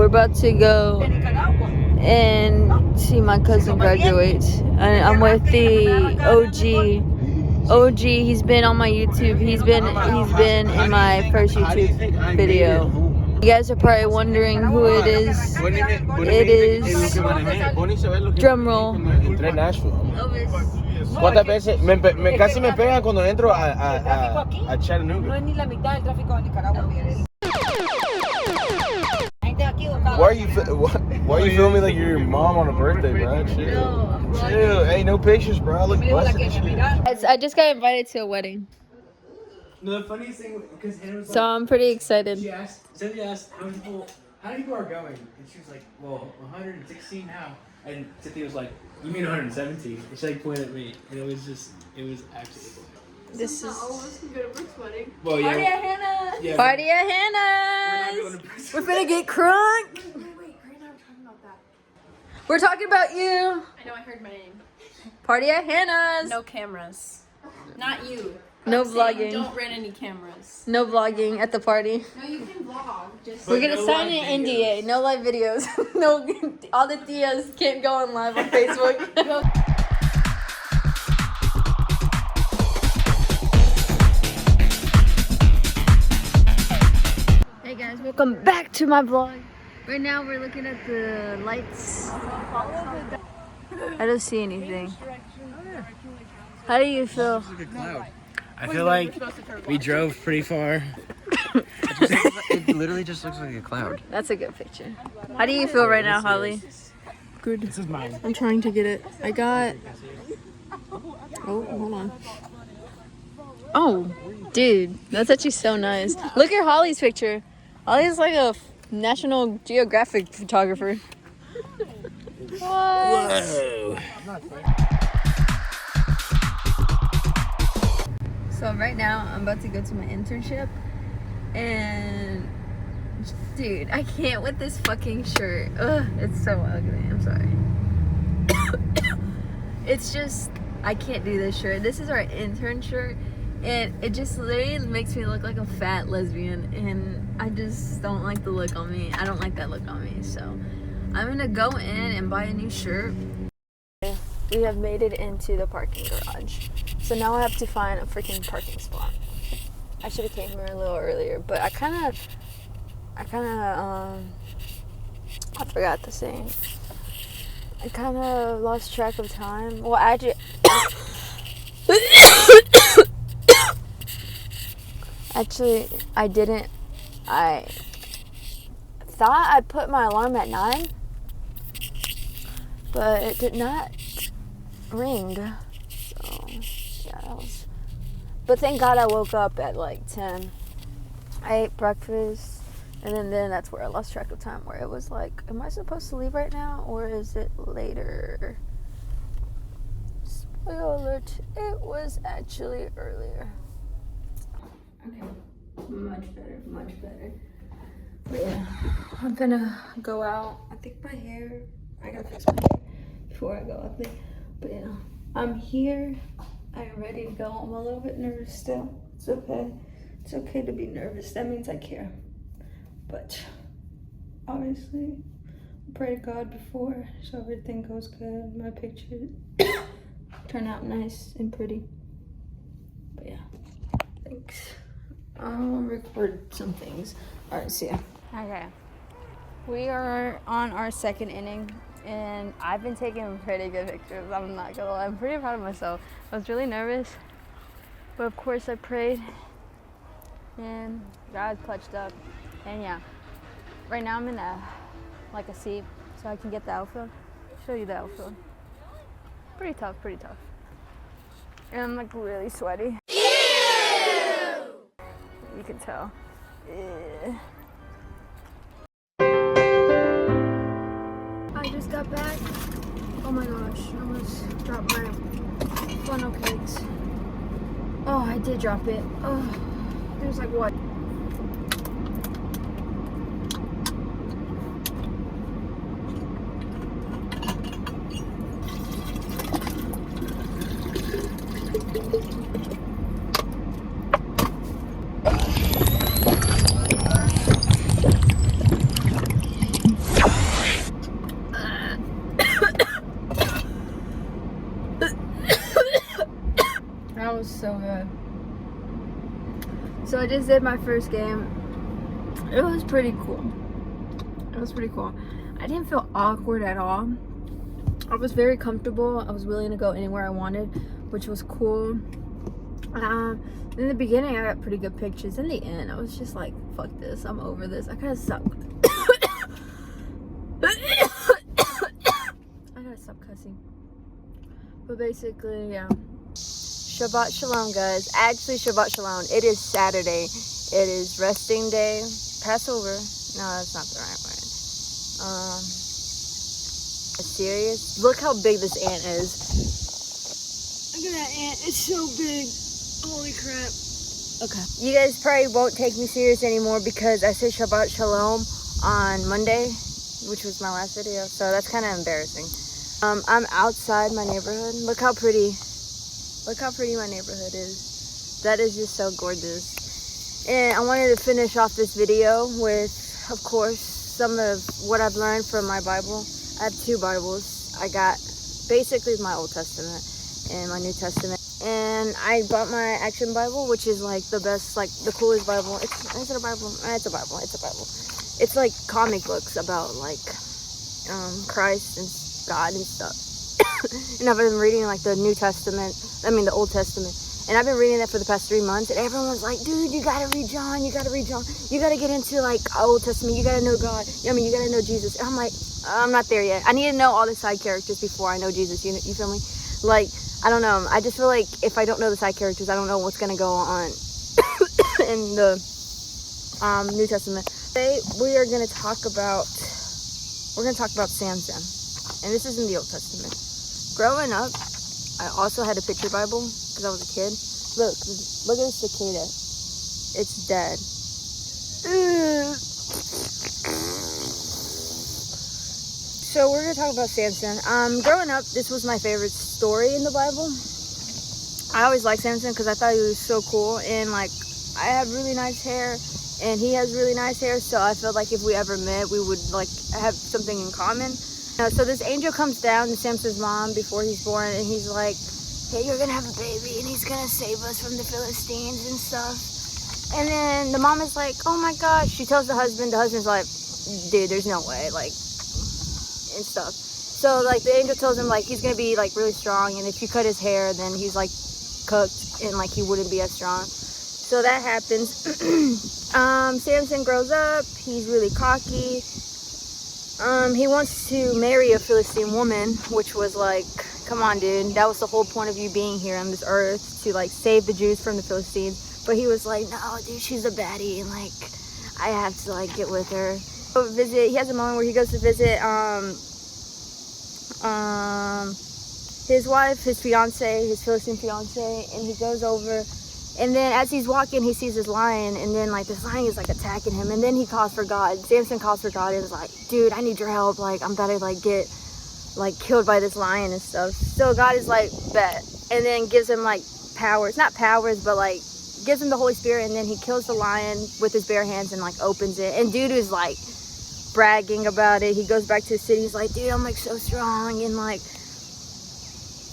about to go and see my cousin graduate. I'm with the OG. He's been on my YouTube. He's been in my first YouTube video. You guys are probably wondering who it is. It is, drum roll, ¿Cuántas veces? Casi me pegan cuando entro a Chattanooga. No es ni la mitad del tráfico de Nicaragua, Miguel. Why are you filming like you're your mom on a birthday, bro? Chill. Hey, no pictures, bro. I look busted and shit. I just got invited to a wedding. No, the funniest thing, because Hannah was So I'm pretty excited. Cynthia asked how many people are going, and she was like, well, 116 now. And Cynthia was like, you mean 117? And she like pointed at me, and it was actually funny. This is. All of us can go to Brooke's wedding. Well, Party yeah. at Hannah! Yeah. Party at We're not Hannah's! going to Brooke's We're finna get crunk! Wait, right now we're talking about that. We're talking about you! I know I heard my name. Party at Hannah's! No cameras. Not you. No I'm saying vlogging. Don't rent any cameras. No vlogging at the party. No, you can vlog. Just We're gonna no sign live an videos. NDA. No live videos. No, all the tias can't go on live on Facebook. Hey guys, welcome back to my vlog. Right now we're looking at the lights. I don't see anything. How do you feel? I feel like we drove pretty far. It literally just looks like a cloud. That's a good picture. How do you feel right now, Holly? Good. This is mine. I'm trying to get it. I got. Oh, hold on. Oh, dude, that's actually so nice. Look at Holly's picture. Holly's like a National Geographic photographer. What? Whoa. So right now I'm about to go to my internship, and dude, I can't with this fucking shirt. Ugh, it's so ugly. I'm sorry. It's just I can't do this shirt. This is our intern shirt, and it just literally makes me look like a fat lesbian, and I just don't like the look on me. I don't like that look on me. So I'm gonna go in and buy a new shirt. We have made it into the parking garage. So now I have to find a freaking parking spot. I should have came here a little earlier, but I forgot the saying. I kind of lost track of time. Well, actually, I didn't. I thought I put my alarm at 9, but it did not ring. So yeah, that was. But thank God I woke up at like 10. I ate breakfast, and then that's where I lost track of time. Where it was like, am I supposed to leave right now, or is it later? Spoiler alert! It was actually earlier. Okay, much better. But yeah, I'm gonna go out. I think my hair. I gotta fix my hair before I go up there. But yeah, I'm here. I'm ready to go. I'm a little bit nervous still. It's okay. It's okay to be nervous. That means I care. But obviously, I pray to God before so everything goes good. My pictures turn out nice and pretty. But yeah, thanks. I'll record some things. All right, see ya. Okay, we are on our second inning. And I've been taking pretty good pictures. I'm not gonna lie. I'm pretty proud of myself. I was really nervous, but of course I prayed, and God clutched up. And yeah, right now I'm in a seat, so I can get the outfield. Show you the outfield. Pretty tough. And I'm like really sweaty. Ew! You can tell. I just got back. Oh my gosh, I almost dropped my funnel cakes. Oh, I did drop it. Oh, there's like what? So I just did my first game. It was pretty cool. It was pretty cool. I didn't feel awkward at all. I was very comfortable. I was willing to go anywhere I wanted, which was cool. In the beginning, I got pretty good pictures. In the end, I was just like, fuck this. I'm over this. I kind of suck. I gotta stop cussing. But basically, yeah. Shabbat Shalom, guys. Actually, Shabbat Shalom. It is Saturday. It is resting day. Passover. No, that's not the right word. Serious? Look how big this ant is. Look at that ant. It's so big. Holy crap. Okay. You guys probably won't take me serious anymore because I said Shabbat Shalom on Monday, which was my last video. So that's kind of embarrassing. I'm outside my neighborhood. Look how pretty my neighborhood is. That is just so gorgeous. And I wanted to finish off this video with, of course, some of what I've learned from my Bible. I have 2 Bibles. I got basically my Old Testament and my New Testament. And I bought my Action Bible, which is like the best, like the coolest Bible. Is it a Bible? It's a Bible. It's a Bible. It's like comic books about like Christ and God and stuff. And I've been reading like the New Testament. I mean the Old Testament. And I've been reading that for the past 3 months. And everyone was like, dude, you gotta read John. You gotta read John. You gotta get into like Old Testament. You gotta know God. I mean, you gotta know Jesus. And I'm like, I'm not there yet. I need to know all the side characters before I know Jesus. You feel me? Like, I don't know. I just feel like if I don't know the side characters, I don't know what's gonna go on in the New Testament. Today we're gonna talk about Samson, and this is in the Old Testament. Growing up, I also had a picture Bible because I was a kid. Look at this cicada. It's dead. So we're gonna talk about Samson. Growing up, this was my favorite story in the Bible. I always liked Samson because I thought he was so cool, and like I have really nice hair, and he has really nice hair. So I felt like if we ever met, we would like have something in common. So this angel comes down to Samson's mom before he's born, and he's like, "Hey, you're gonna have a baby, and he's gonna save us from the Philistines and stuff." And then the mom is like, "Oh my gosh!" She tells the husband. The husband's like, "Dude, there's no way." Like. And stuff. So like the angel tells him like he's gonna be like really strong, and if you cut his hair then he's like cooked and like he wouldn't be as strong. So that happens. Samson grows up, he's really cocky. He wants to marry a Philistine woman, which was like, come on dude, that was the whole point of you being here on this earth, to like save the Jews from the Philistines. But he was like, no dude, she's a baddie and like I have to like get with her. He has a moment where he goes to visit his wife, his fiance, his Philistine fiance, and he goes over, and then as he's walking he sees this lion, and then like this lion is like attacking him, and then he calls for God. Samson calls for God and was like, dude, I need your help, like I'm about to like get like killed by this lion and stuff. So God is like, bet, and then gives him like powers, not powers, but like gives him the Holy Spirit, and then he kills the lion with his bare hands and like opens it, and dude is like bragging about it. He goes back to the city, he's like, dude, I'm like so strong, and like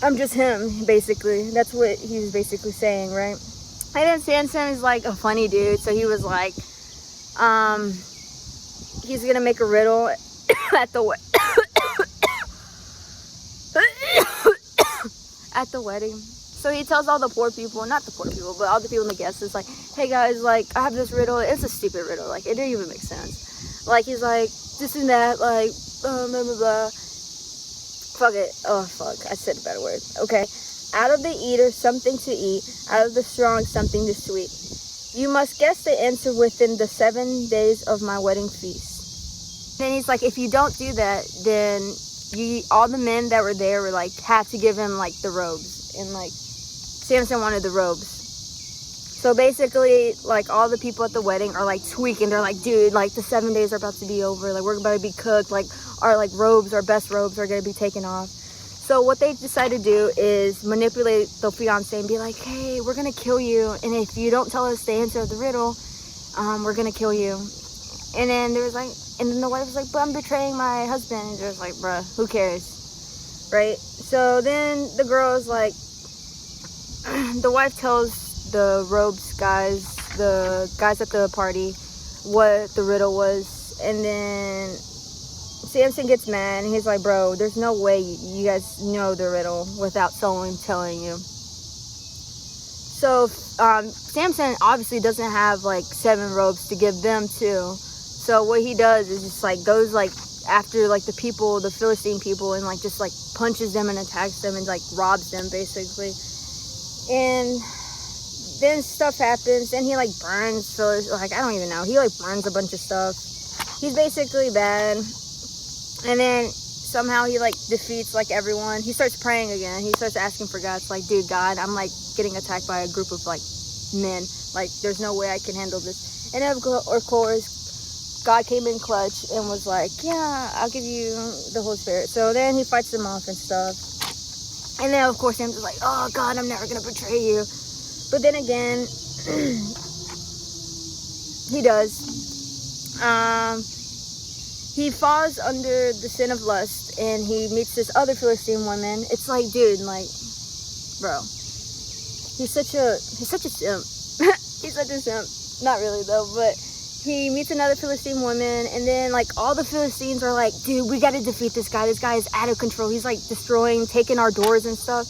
I'm just him, basically. That's what he was basically saying, right? And then Samson is like a funny dude, so he was like he's gonna make a riddle at the at the wedding. So he tells all the poor people, not the poor people, but all the people in the guests, is like, hey guys, like I have this riddle. It's a stupid riddle, like it didn't even make sense. Like he's like this and that, like blah blah blah. Fuck it. Oh fuck, I said a better word. Okay. Out of the eater something to eat, out of the strong something to sweet. You must guess the answer within the 7 days of my wedding feast. Then he's like, if you don't do that, then all the men that were there were like have to give him like the robes, and like Samson wanted the robes. So basically, like all the people at the wedding are like tweaking. They're like, dude, like the 7 days are about to be over. Like we're about to be cooked. Like our like robes, our best robes are gonna be taken off. So what they decide to do is manipulate the fiance and be like, hey, we're gonna kill you, and if you don't tell us the answer of the riddle, we're gonna kill you. And then there was like, and then the wife was like, but I'm betraying my husband. And they're like, bruh, who cares, right? So then the girl is like, the wife tells the robes guys the guys at the party what the riddle was, and then Samson gets mad and he's like, bro, there's no way you guys know the riddle without someone telling you. So Samson obviously doesn't have like 7 robes to give them too. So what he does is just like goes like after like the people, the Philistine people, and like just like punches them and attacks them and like robs them basically. And then stuff happens. Then he like burns like I don't even know. He like burns a bunch of stuff. He's basically bad. And then somehow he like defeats like everyone. He starts praying again. He starts asking for God. It's like, dude, God, I'm like getting attacked by a group of like men. Like there's no way I can handle this. And of course, God came in clutch and was like, yeah, I'll give you the Holy Spirit. So then he fights them off and stuff. And then of course Samson's like, oh God, I'm never gonna betray you. But then again, he does. He falls under the sin of lust and he meets this other Philistine woman. It's like, dude, like, bro, he's such a simp. He's such a simp. Not really though, but he meets another Philistine woman, and then like all the Philistines are like, dude, we gotta defeat this guy. This guy is out of control. He's like destroying, taking our doors and stuff.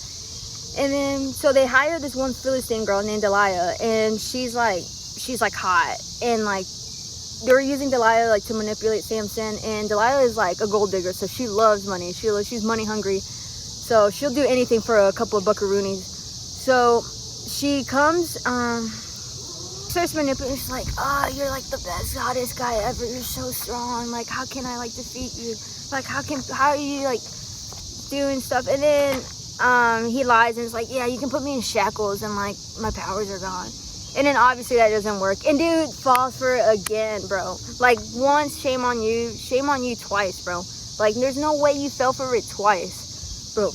And then so they hire this one Philistine girl named Delilah, and she's like hot, and like they were using Delilah like to manipulate Samson. And Delilah is like a gold digger, so she loves money. She's money hungry, so she'll do anything for a couple of buckaroonies. So she comes, starts manipulating. She's like, oh, you're like the best, hottest guy ever. You're so strong. Like, how can I like defeat you? Like, how are you like doing stuff? And then he lies and is like, yeah, you can put me in shackles and like my powers are gone. And then obviously that doesn't work. And dude falls for it again, bro. Like once, shame on you twice, bro. Like there's no way you fell for it twice, bro.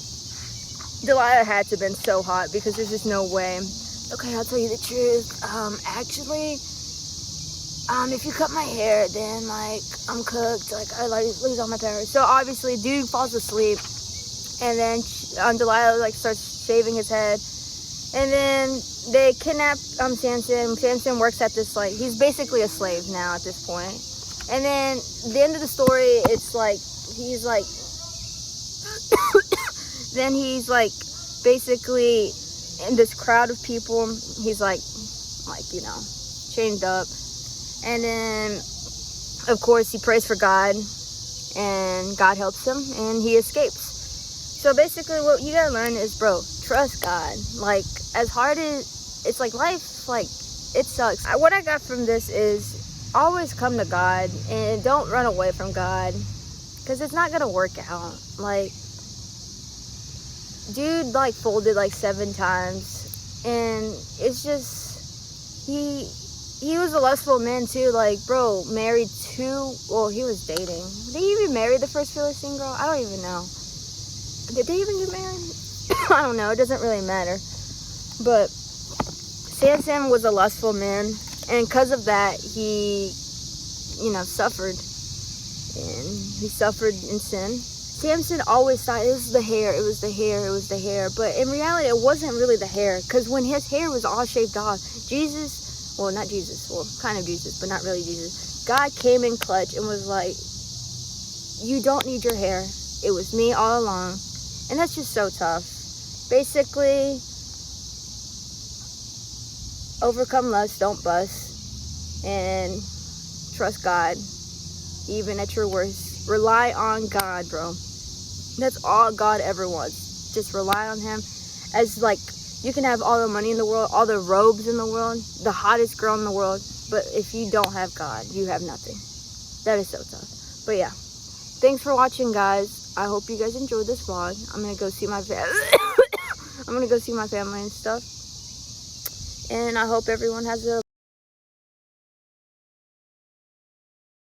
Delilah had to have been so hot because there's just no way. Okay, I'll tell you the truth. Actually, if you cut my hair, then like I'm cooked. Like I like lose all my powers. So obviously, dude falls asleep, and then Delilah like starts shaving his head, and then they kidnap Samson. Samson works at this like he's basically a slave now at this point. And then the end of the story, it's like he's like then he's like basically in this crowd of people. He's like you know, chained up. And then of course he prays for God, and God helps him and he escapes. So basically what you gotta learn is, bro, trust God. Like as hard as it's like life, like it sucks. What I got from this is always come to God and don't run away from God, because it's not gonna work out. Like dude like folded like 7 times, and it's just he was a lustful man too. Like bro, married 2, well he was dating. Did he even marry the first Philistine girl? I don't even know. Did they even get married? I don't know, it doesn't really matter. But Samson was a lustful man, and because of that he, you know, suffered. And he suffered in sin. Samson always thought it was the hair, it was the hair, it was the hair. But in reality, it wasn't really the hair. Because when his hair was all shaved off, Jesus, well, not Jesus, well, kind of Jesus, but not really Jesus. God came in clutch and was like, you don't need your hair. It was me all along. And that's just so tough. Basically, overcome lust, don't bust. And trust God, even at your worst. Rely on God, bro. That's all God ever wants. Just rely on him. As like, you can have all the money in the world, all the robes in the world, the hottest girl in the world, but if you don't have God, you have nothing. That is so tough. But yeah, thanks for watching, guys. I hope you guys enjoyed this vlog. I'm gonna go see my family. I'm gonna go see my family and stuff. And I hope everyone has a